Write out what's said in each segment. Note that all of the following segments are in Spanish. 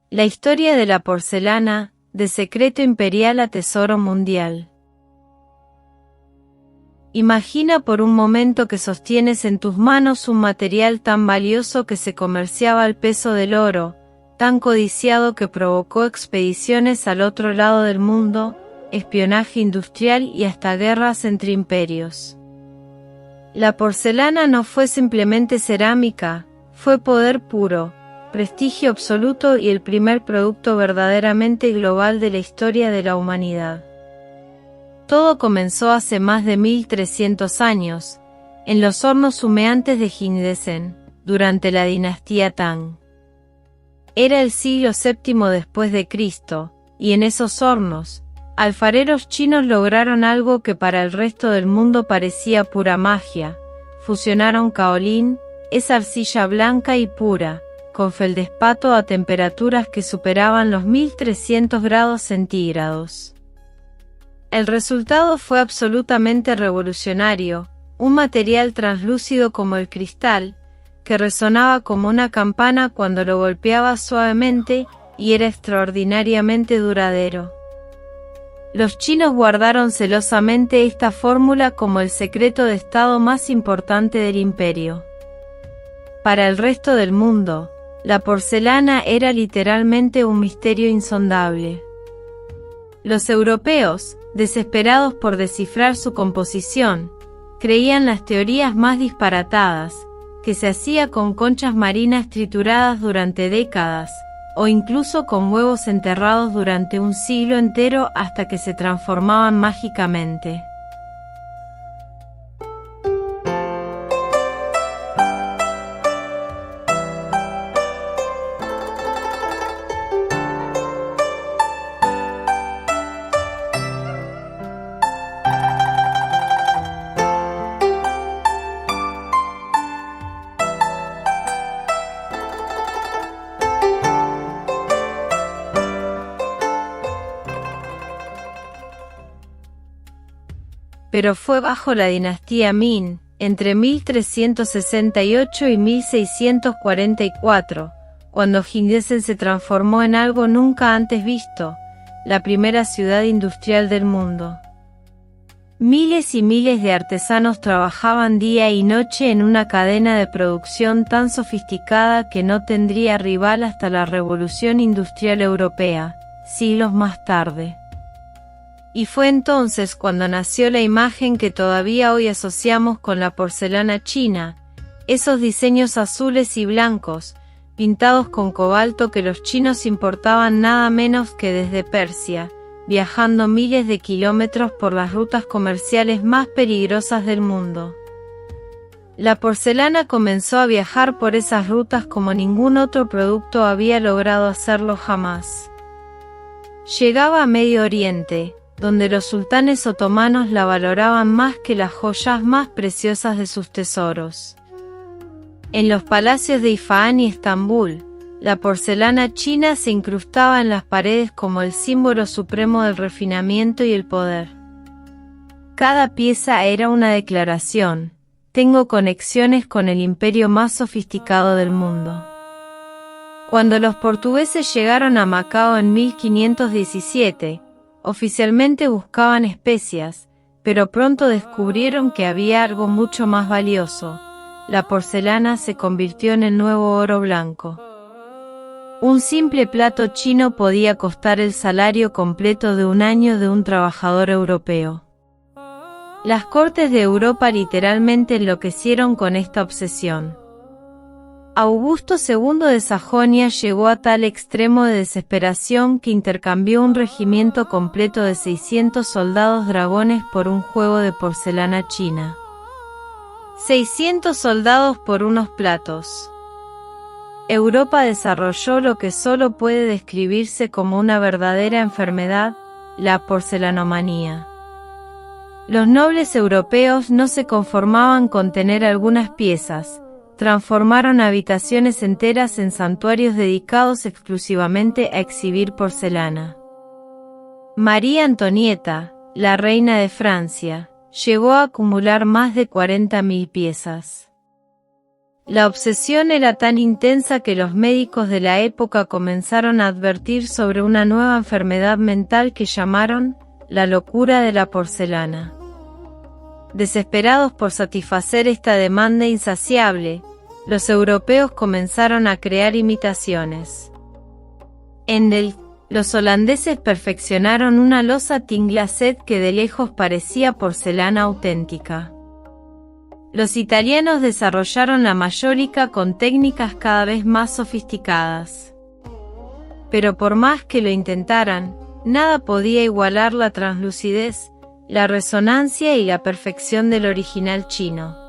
La historia de la porcelana, de secreto imperial a tesoro mundial. Imagina por un momento que sostienes en tus manos un material tan valioso que se comerciaba al peso del oro, tan codiciado que provocó expediciones al otro lado del mundo, espionaje industrial y hasta guerras entre imperios. La porcelana no fue simplemente cerámica, fue poder puro, prestigio absoluto y el primer producto verdaderamente global de la historia de la humanidad. Todo comenzó hace más de 1300 años, en los hornos humeantes de Jingdesen, durante la dinastía Tang. Era el siglo VII después de Cristo, y en esos hornos, alfareros chinos lograron algo que para el resto del mundo parecía pura magia. Fusionaron caolín, esa arcilla blanca y pura, con feldespato a temperaturas que superaban los 1300 grados centígrados. El resultado fue absolutamente revolucionario, un material translúcido como el cristal, que resonaba como una campana cuando lo golpeaba suavemente y era extraordinariamente duradero. Los chinos guardaron celosamente esta fórmula como el secreto de estado más importante del imperio. Para el resto del mundo, la porcelana era literalmente un misterio insondable. Los europeos, desesperados por descifrar su composición, creían las teorías más disparatadas, que se hacía con conchas marinas trituradas durante décadas, o incluso con huevos enterrados durante un siglo entero hasta que se transformaban mágicamente. Pero fue bajo la dinastía Ming, entre 1368 y 1644, cuando Jingdesen se transformó en algo nunca antes visto, la primera ciudad industrial del mundo. Miles y miles de artesanos trabajaban día y noche en una cadena de producción tan sofisticada que no tendría rival hasta la Revolución Industrial Europea, siglos más tarde. Y fue entonces cuando nació la imagen que todavía hoy asociamos con la porcelana china, esos diseños azules y blancos, pintados con cobalto que los chinos importaban nada menos que desde Persia, viajando miles de kilómetros por las rutas comerciales más peligrosas del mundo. La porcelana comenzó a viajar por esas rutas como ningún otro producto había logrado hacerlo jamás. Llegaba a Medio Oriente, donde los sultanes otomanos la valoraban más que las joyas más preciosas de sus tesoros. En los palacios de Ifán y Estambul, la porcelana china se incrustaba en las paredes como el símbolo supremo del refinamiento y el poder. Cada pieza era una declaración: tengo conexiones con el imperio más sofisticado del mundo. Cuando los portugueses llegaron a Macao en 1517, oficialmente buscaban especias, pero pronto descubrieron que había algo mucho más valioso. La porcelana se convirtió en el nuevo oro blanco. Un simple plato chino podía costar el salario completo de un año de un trabajador europeo. Las cortes de Europa literalmente enloquecieron con esta obsesión. Augusto II de Sajonia llegó a tal extremo de desesperación que intercambió un regimiento completo de 600 soldados dragones por un juego de porcelana china. 600 soldados por unos platos. Europa desarrolló lo que solo puede describirse como una verdadera enfermedad, la porcelanomanía. Los nobles europeos no se conformaban con tener algunas piezas. Transformaron habitaciones enteras en santuarios dedicados exclusivamente a exhibir porcelana. María Antonieta, la reina de Francia, llegó a acumular más de 40.000 piezas. La obsesión era tan intensa que los médicos de la época comenzaron a advertir sobre una nueva enfermedad mental que llamaron la locura de la porcelana. Desesperados por satisfacer esta demanda insaciable, los europeos comenzaron a crear imitaciones. En Delft, los holandeses perfeccionaron una losa Tinglaset que de lejos parecía porcelana auténtica. Los italianos desarrollaron la mayólica con técnicas cada vez más sofisticadas. Pero por más que lo intentaran, nada podía igualar la translucidez, la resonancia y la perfección del original chino.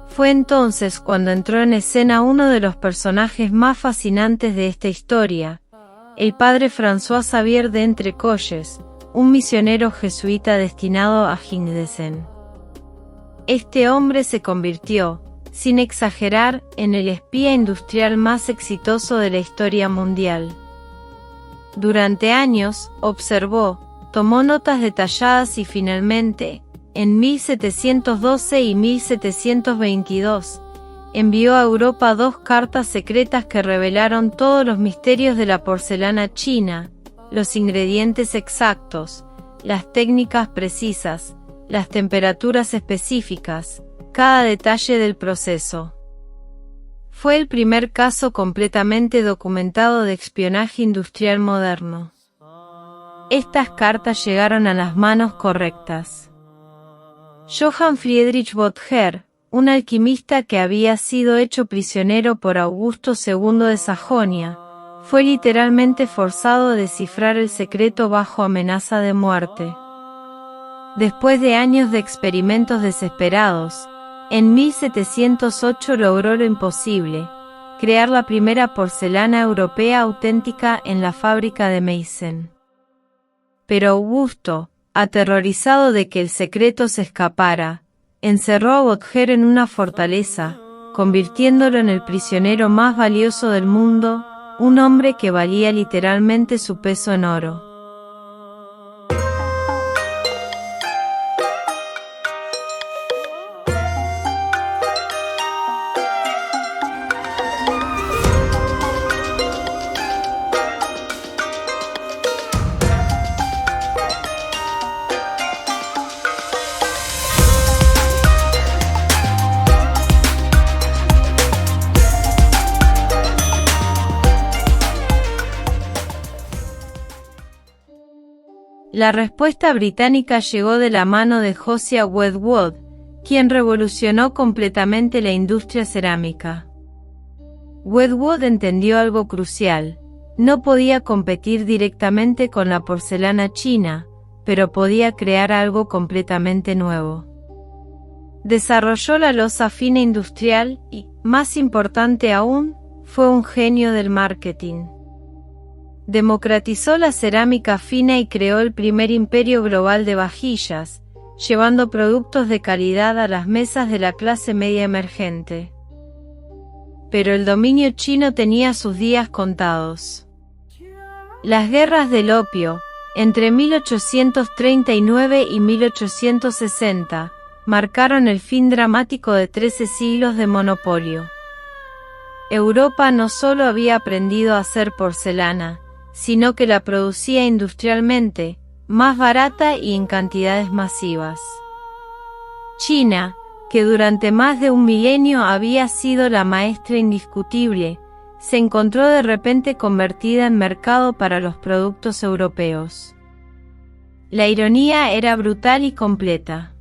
Fue entonces cuando entró en escena uno de los personajes más fascinantes de esta historia, el padre François Xavier de Entrecolles, un misionero jesuita destinado a Hildesheim. Este hombre se convirtió, sin exagerar, en el espía industrial más exitoso de la historia mundial. Durante años, observó, tomó notas detalladas y finalmente, en 1712 y 1722, envió a Europa 2 cartas secretas que revelaron todos los misterios de la porcelana china, los ingredientes exactos, las técnicas precisas, las temperaturas específicas, cada detalle del proceso. Fue el primer caso completamente documentado de espionaje industrial moderno. Estas cartas llegaron a las manos correctas. Johann Friedrich Böttcher, un alquimista que había sido hecho prisionero por Augusto II de Sajonia, fue literalmente forzado a descifrar el secreto bajo amenaza de muerte. Después de años de experimentos desesperados, en 1708 logró lo imposible, crear la primera porcelana europea auténtica en la fábrica de Meissen. Pero Augusto, aterrorizado de que el secreto se escapara, encerró a Böttcher en una fortaleza, convirtiéndolo en el prisionero más valioso del mundo, un hombre que valía literalmente su peso en oro. La respuesta británica llegó de la mano de Josiah Wedgwood, quien revolucionó completamente la industria cerámica. Wedgwood entendió algo crucial: no podía competir directamente con la porcelana china, pero podía crear algo completamente nuevo. Desarrolló la losa fina industrial y, más importante aún, fue un genio del marketing. Democratizó la cerámica fina y creó el primer imperio global de vajillas, llevando productos de calidad a las mesas de la clase media emergente. Pero el dominio chino tenía sus días contados. Las guerras del opio, entre 1839 y 1860, marcaron el fin dramático de 13 siglos de monopolio. Europa no solo había aprendido a hacer porcelana, sino que la producía industrialmente, más barata y en cantidades masivas. China, que durante más de un milenio había sido la maestra indiscutible, se encontró de repente convertida en mercado para los productos europeos. La ironía era brutal y completa.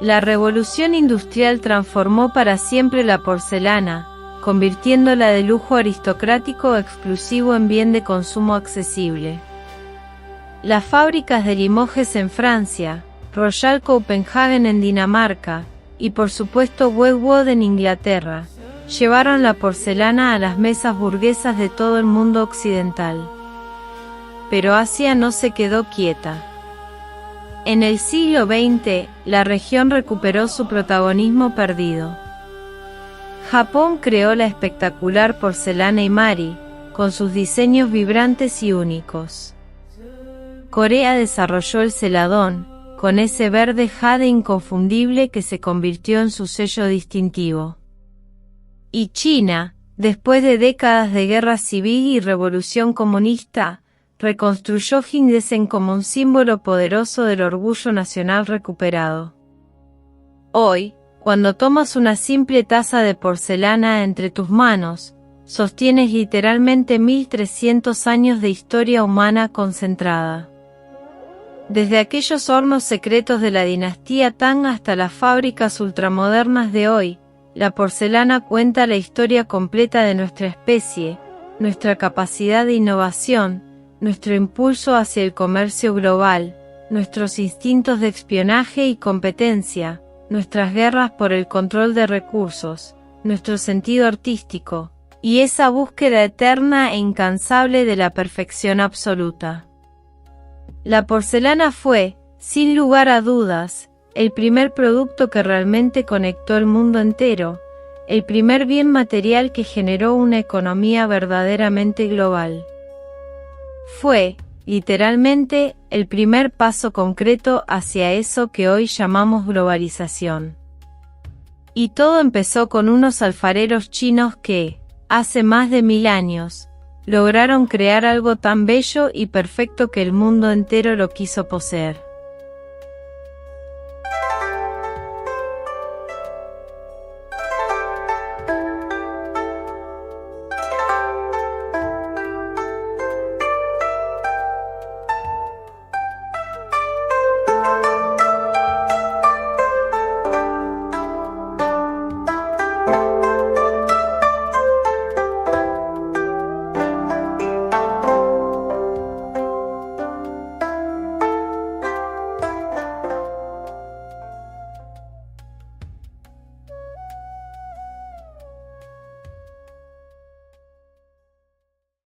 La revolución industrial transformó para siempre la porcelana, convirtiéndola de lujo aristocrático exclusivo en bien de consumo accesible. Las fábricas de Limoges en Francia, Royal Copenhagen en Dinamarca, y por supuesto Westwood en Inglaterra, llevaron la porcelana a las mesas burguesas de todo el mundo occidental. Pero Asia no se quedó quieta. En el siglo XX, la región recuperó su protagonismo perdido. Japón creó la espectacular porcelana Imari, con sus diseños vibrantes y únicos. Corea desarrolló el celadón, con ese verde jade inconfundible que se convirtió en su sello distintivo. Y China, después de décadas de guerra civil y revolución comunista, reconstruyó Jingdesen como un símbolo poderoso del orgullo nacional recuperado. Hoy, cuando tomas una simple taza de porcelana entre tus manos, sostienes literalmente 1300 años de historia humana concentrada. Desde aquellos hornos secretos de la dinastía Tang hasta las fábricas ultramodernas de hoy, la porcelana cuenta la historia completa de nuestra especie, nuestra capacidad de innovación, nuestro impulso hacia el comercio global, nuestros instintos de espionaje y competencia, nuestras guerras por el control de recursos, nuestro sentido artístico, y esa búsqueda eterna e incansable de la perfección absoluta. La porcelana fue, sin lugar a dudas, el primer producto que realmente conectó el mundo entero, el primer bien material que generó una economía verdaderamente global. Fue, literalmente, el primer paso concreto hacia eso que hoy llamamos globalización. Y todo empezó con unos alfareros chinos que, hace más de 1000 años, lograron crear algo tan bello y perfecto que el mundo entero lo quiso poseer.